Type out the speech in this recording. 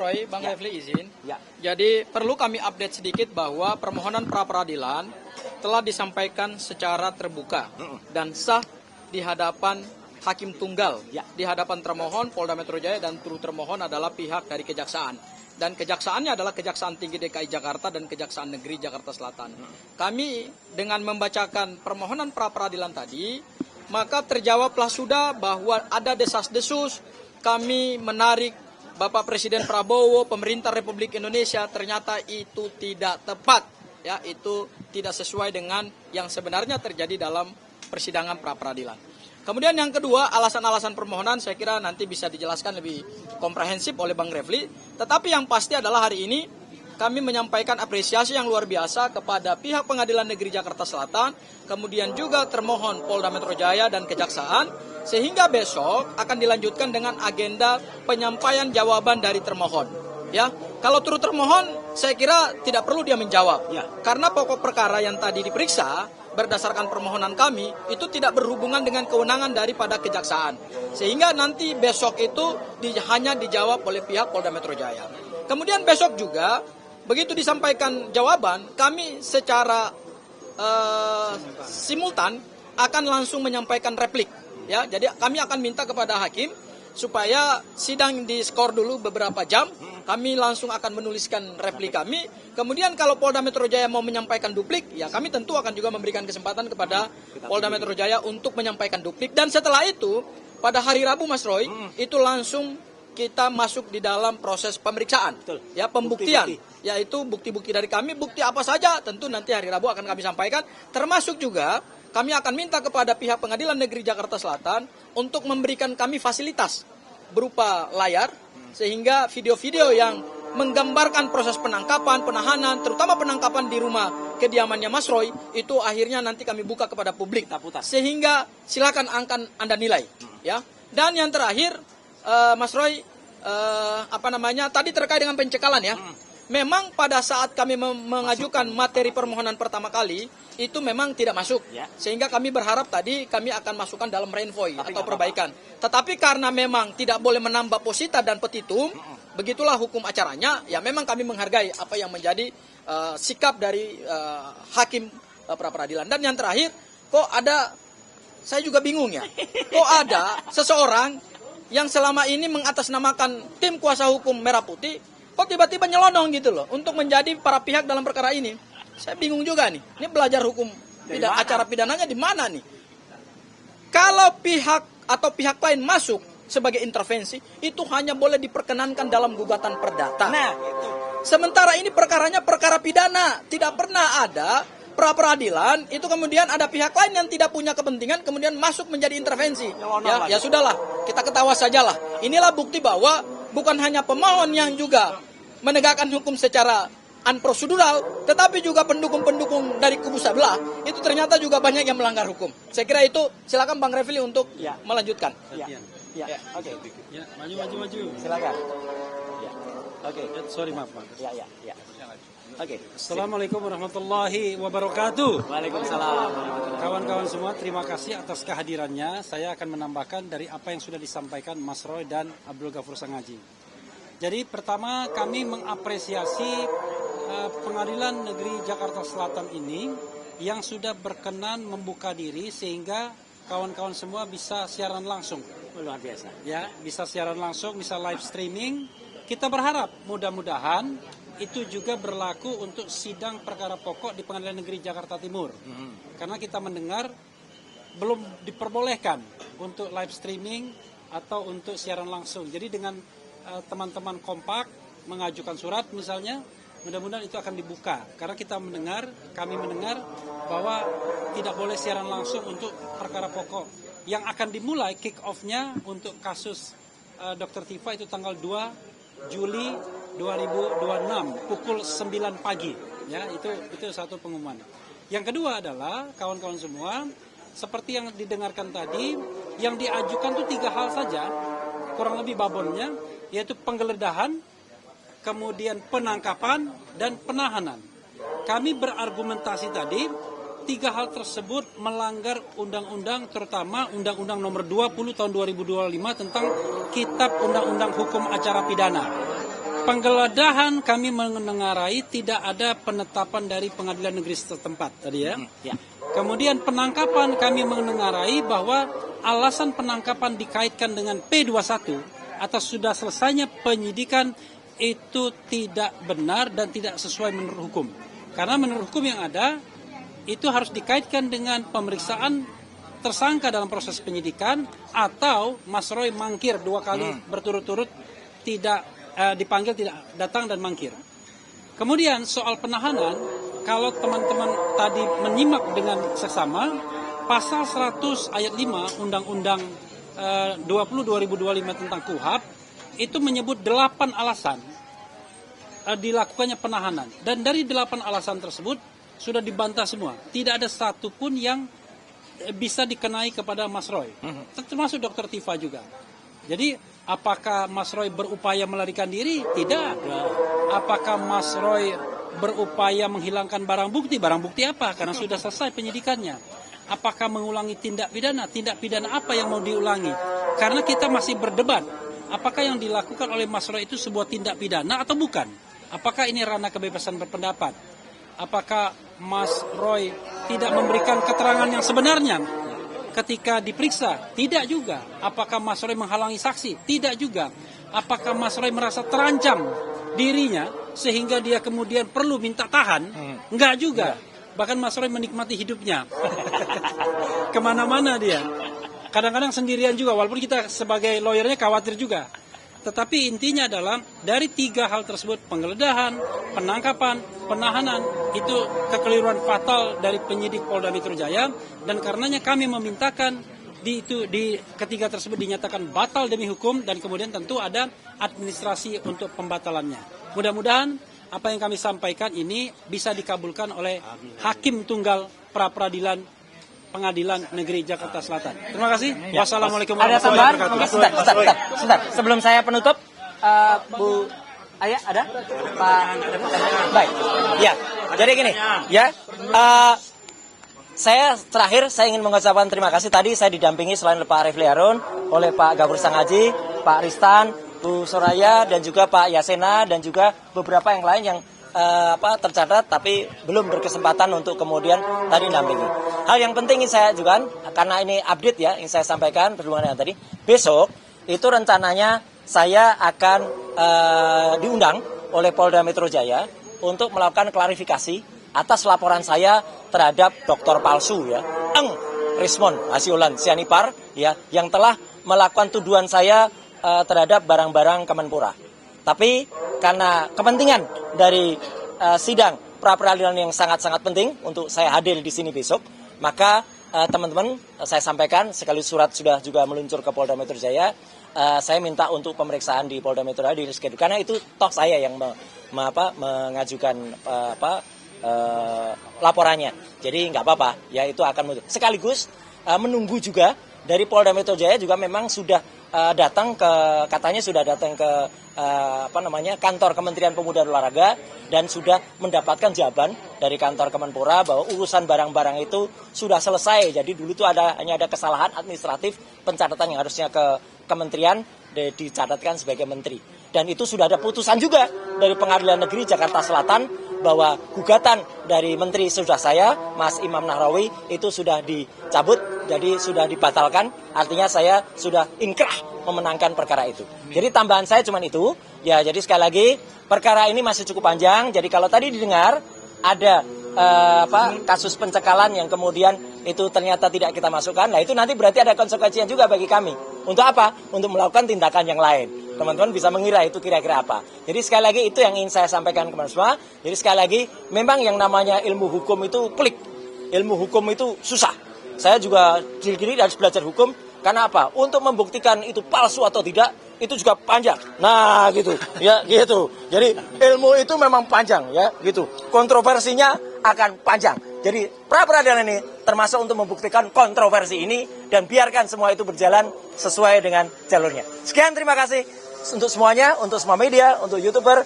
Roy, Bang Ya. Refli izin. Ya. Jadi perlu kami update sedikit bahwa permohonan pra peradilan telah disampaikan secara terbuka dan sah di hadapan hakim tunggal. Ya. Di hadapan termohon Polda Metro Jaya dan turut termohon adalah pihak dari kejaksaan. Dan kejaksaannya adalah Kejaksaan Tinggi DKI Jakarta dan Kejaksaan Negeri Jakarta Selatan. Kami dengan membacakan permohonan pra peradilan tadi, maka terjawablah sudah bahwa ada desas-desus kami menarik Bapak Presiden Prabowo, pemerintah Republik Indonesia, ternyata itu tidak tepat. Ya, itu tidak sesuai dengan yang sebenarnya terjadi dalam persidangan pra peradilan. Kemudian yang kedua, alasan-alasan permohonan saya kira nanti bisa dijelaskan lebih komprehensif oleh Bang Refli. Tetapi yang pasti adalah hari ini kami menyampaikan apresiasi yang luar biasa kepada pihak Pengadilan Negeri Jakarta Selatan, kemudian juga termohon Polda Metro Jaya dan Kejaksaan, sehingga besok akan dilanjutkan dengan agenda penyampaian jawaban dari termohon. Ya, kalau turut termohon, saya kira tidak perlu dia menjawab. Ya. Karena pokok perkara yang tadi diperiksa berdasarkan permohonan kami itu tidak berhubungan dengan kewenangan daripada kejaksaan. Sehingga nanti besok itu hanya dijawab oleh pihak Polda Metro Jaya. Kemudian besok juga begitu disampaikan jawaban, kami secara simultan akan langsung menyampaikan replik. Ya, jadi kami akan minta kepada hakim supaya sidang diskor dulu beberapa jam. Kami langsung akan menuliskan replik kami. Kemudian kalau Polda Metro Jaya mau menyampaikan duplik, ya kami tentu akan juga memberikan kesempatan kepada Polda Metro Jaya untuk menyampaikan duplik. Dan setelah itu, pada hari Rabu Mas Roy, itu langsung kita masuk di dalam proses pemeriksaan. Betul. Ya, pembuktian. Bukti-bukti. Yaitu bukti-bukti dari kami, bukti apa saja tentu nanti hari Rabu akan kami sampaikan. Termasuk juga kami akan minta kepada pihak Pengadilan Negeri Jakarta Selatan untuk memberikan kami fasilitas berupa layar, sehingga video-video yang menggambarkan proses penangkapan, penahanan, terutama penangkapan di rumah kediamannya Mas Roy, itu akhirnya nanti kami buka kepada publik. Sehingga silakan Anda nilai. Ya. Dan yang terakhir, Mas Roy, tadi terkait dengan pencekalan ya. Memang pada saat kami mengajukan materi permohonan pertama kali, itu memang tidak masuk. Ya. Sehingga kami berharap tadi kami akan masukkan dalam renvoy atau perbaikan. Tetapi karena memang tidak boleh menambah posita dan petitum, begitulah hukum acaranya, ya memang kami menghargai apa yang menjadi sikap dari hakim pra peradilan. Dan yang terakhir, kok ada, saya juga bingung ya, kok ada seseorang yang selama ini mengatasnamakan tim kuasa hukum Merah Putih, kok tiba-tiba nyelonong gitu loh untuk menjadi para pihak dalam perkara ini. Saya bingung juga nih. Ini belajar hukum acara pidananya di mana nih? Kalau pihak atau pihak lain masuk sebagai intervensi, itu hanya boleh diperkenankan dalam gugatan perdata. Nah, itu. Sementara ini perkaranya perkara pidana, tidak pernah ada pra peradilan itu kemudian ada pihak lain yang tidak punya kepentingan kemudian masuk menjadi intervensi. Ya sudahlah, kita ketawa sajalah. Inilah bukti bahwa bukan hanya pemohon yang juga menegakkan hukum secara unprosedural, tetapi juga pendukung-pendukung dari kubu sebelah itu ternyata juga banyak yang melanggar hukum. Saya kira itu, silakan Bang Refli untuk melanjutkan. Ya. Oke. Ya, maju. Silakan. Ya. Oke. Sorry, maaf. Ya. Oke. Assalamualaikum warahmatullahi wabarakatuh. Waalaikumsalam. Kawan-kawan semua, terima kasih atas kehadirannya. Saya akan menambahkan dari apa yang sudah disampaikan Mas Roy dan Abdul Ghafur Sangaji. Jadi pertama kami mengapresiasi Pengadilan Negeri Jakarta Selatan ini yang sudah berkenan membuka diri sehingga kawan-kawan semua bisa siaran langsung. Luar biasa. Ya, bisa siaran langsung, bisa live streaming. Kita berharap mudah-mudahan itu juga berlaku untuk sidang perkara pokok di Pengadilan Negeri Jakarta Timur. Karena kita mendengar belum diperbolehkan untuk live streaming atau untuk siaran langsung. Jadi dengan teman-teman kompak mengajukan surat misalnya, mudah-mudahan itu akan dibuka. Karena kami mendengar bahwa tidak boleh siaran langsung untuk perkara pokok. Yang akan dimulai kick off-nya untuk kasus Dr. Tifa itu tanggal 2 Juli 2026 pukul 9 pagi. Ya, itu satu pengumuman. Yang kedua adalah kawan-kawan semua, seperti yang didengarkan tadi, yang diajukan itu 3 hal saja, kurang lebih babonnya, yaitu penggeledahan, kemudian penangkapan, dan penahanan. Kami berargumentasi tadi, 3 hal tersebut melanggar undang-undang, terutama Undang-Undang Nomor 20 Tahun 2025 tentang Kitab Undang-Undang Hukum Acara Pidana. Penggeledahan kami mengengarai tidak ada penetapan dari pengadilan negeri setempat tadi ya. Ya. Kemudian penangkapan kami mengengarai bahwa alasan penangkapan dikaitkan dengan P21 atas sudah selesainya penyidikan itu tidak benar dan tidak sesuai menurut hukum. Karena menurut hukum yang ada itu harus dikaitkan dengan pemeriksaan tersangka dalam proses penyidikan atau Mas Roy mangkir 2 kali berturut-turut tidak dipanggil, tidak datang dan mangkir. Kemudian soal penahanan, kalau teman-teman tadi menyimak dengan seksama, pasal 100 ayat 5 Undang-Undang 20/2025 tentang KUHP itu menyebut 8 alasan dilakukannya penahanan. Dan dari 8 alasan tersebut sudah dibantah semua. Tidak ada satupun yang bisa dikenai kepada Mas Roy. Termasuk Dr. Tifa juga. Jadi apakah Mas Roy berupaya melarikan diri? Tidak. Apakah Mas Roy berupaya menghilangkan barang bukti? Barang bukti apa? Karena sudah selesai penyidikannya. Apakah mengulangi tindak pidana? Tindak pidana apa yang mau diulangi? Karena kita masih berdebat. Apakah yang dilakukan oleh Mas Roy itu sebuah tindak pidana atau bukan? Apakah ini ranah kebebasan berpendapat? Apakah Mas Roy tidak memberikan keterangan yang sebenarnya ketika diperiksa? Tidak juga. Apakah Mas Roy menghalangi saksi? Tidak juga. Apakah Mas Roy merasa terancam dirinya sehingga dia kemudian perlu minta tahan? Enggak juga. Bahkan Mas Roy menikmati hidupnya. Kemana-mana dia. Kadang-kadang sendirian juga, walaupun kita sebagai lawyernya khawatir juga. Tetapi intinya adalah dari 3 hal tersebut, penggeledahan, penangkapan, penahanan, itu kekeliruan fatal dari penyidik Polda Metro Jaya, dan karenanya kami memintakan di ketiga tersebut dinyatakan batal demi hukum, dan kemudian tentu ada administrasi untuk pembatalannya. Mudah-mudahan apa yang kami sampaikan ini bisa dikabulkan oleh Hakim Tunggal Pra-Peradilan Pengadilan Negeri Jakarta Selatan. Terima kasih. Wassalamualaikum Ada warahmatullahi tambahan? wabarakatuh. Mungkin sebentar. Sebelum saya penutup, Bu Aya ada? Pak. Baik. Ya. Jadi gini, ya. Saya terakhir saya ingin mengucapkan terima kasih. Tadi saya didampingi selain Pak Refli Harun oleh Pak Gafur Sangaji, Pak Ristan, Bu Soraya, dan juga Pak Yasena, dan juga beberapa yang lain yang tercatat tapi belum berkesempatan untuk kemudian tadi dampingi. Hal yang penting ingin saya ajukan, karena ini update ya, yang saya sampaikan berhubungan dengan tadi. Besok itu rencananya saya akan diundang oleh Polda Metro Jaya untuk melakukan klarifikasi atas laporan saya terhadap dokter palsu ya, Rismon Hasiolan Sianipar ya, yang telah melakukan tuduhan saya terhadap barang-barang Kemenpora. Tapi karena kepentingan dari sidang pra-peradilan yang sangat-sangat penting untuk saya hadir di sini besok, maka teman-teman saya sampaikan, sekali surat sudah juga meluncur ke Polda Metro Jaya, saya minta untuk pemeriksaan di Polda Metro Jaya di reschedule, karena itu toh saya yang mengajukan laporannya. Jadi nggak apa-apa, ya itu akan sekaligus menunggu juga dari Polda Metro Jaya juga memang sudah katanya sudah datang ke kantor Kementerian Pemuda dan Olahraga dan sudah mendapatkan jawaban dari kantor Kemenpora bahwa urusan barang-barang itu sudah selesai. Jadi dulu itu hanya ada kesalahan administratif pencatatan yang harusnya ke kementerian dicatatkan sebagai menteri. Dan itu sudah ada putusan juga dari Pengadilan Negeri Jakarta Selatan bahwa gugatan dari menteri sudah saya, Mas Imam Nahrawi, itu sudah dicabut, jadi sudah dibatalkan. Artinya saya sudah inkrah memenangkan perkara itu. Jadi tambahan saya cuma itu. Ya, jadi sekali lagi perkara ini masih cukup panjang. Jadi kalau tadi didengar ada kasus pencekalan yang kemudian itu ternyata tidak kita masukkan, nah itu nanti berarti ada konsekuensinya juga bagi kami. Untuk apa? Untuk melakukan tindakan yang lain. Teman-teman bisa mengira itu kira-kira apa. Jadi sekali lagi itu yang ingin saya sampaikan kepada semua. Jadi sekali lagi memang yang namanya ilmu hukum itu pelik. Ilmu hukum itu susah. Saya juga diri harus belajar hukum. Karena apa? Untuk membuktikan itu palsu atau tidak, itu juga panjang. Nah, gitu. Ya, gitu. Jadi ilmu itu memang panjang ya, gitu. Kontroversinya akan panjang. Jadi pra-peradilan ini termasuk untuk membuktikan kontroversi ini dan biarkan semua itu berjalan sesuai dengan jalurnya. Sekian, terima kasih untuk semuanya, untuk semua media, untuk YouTuber.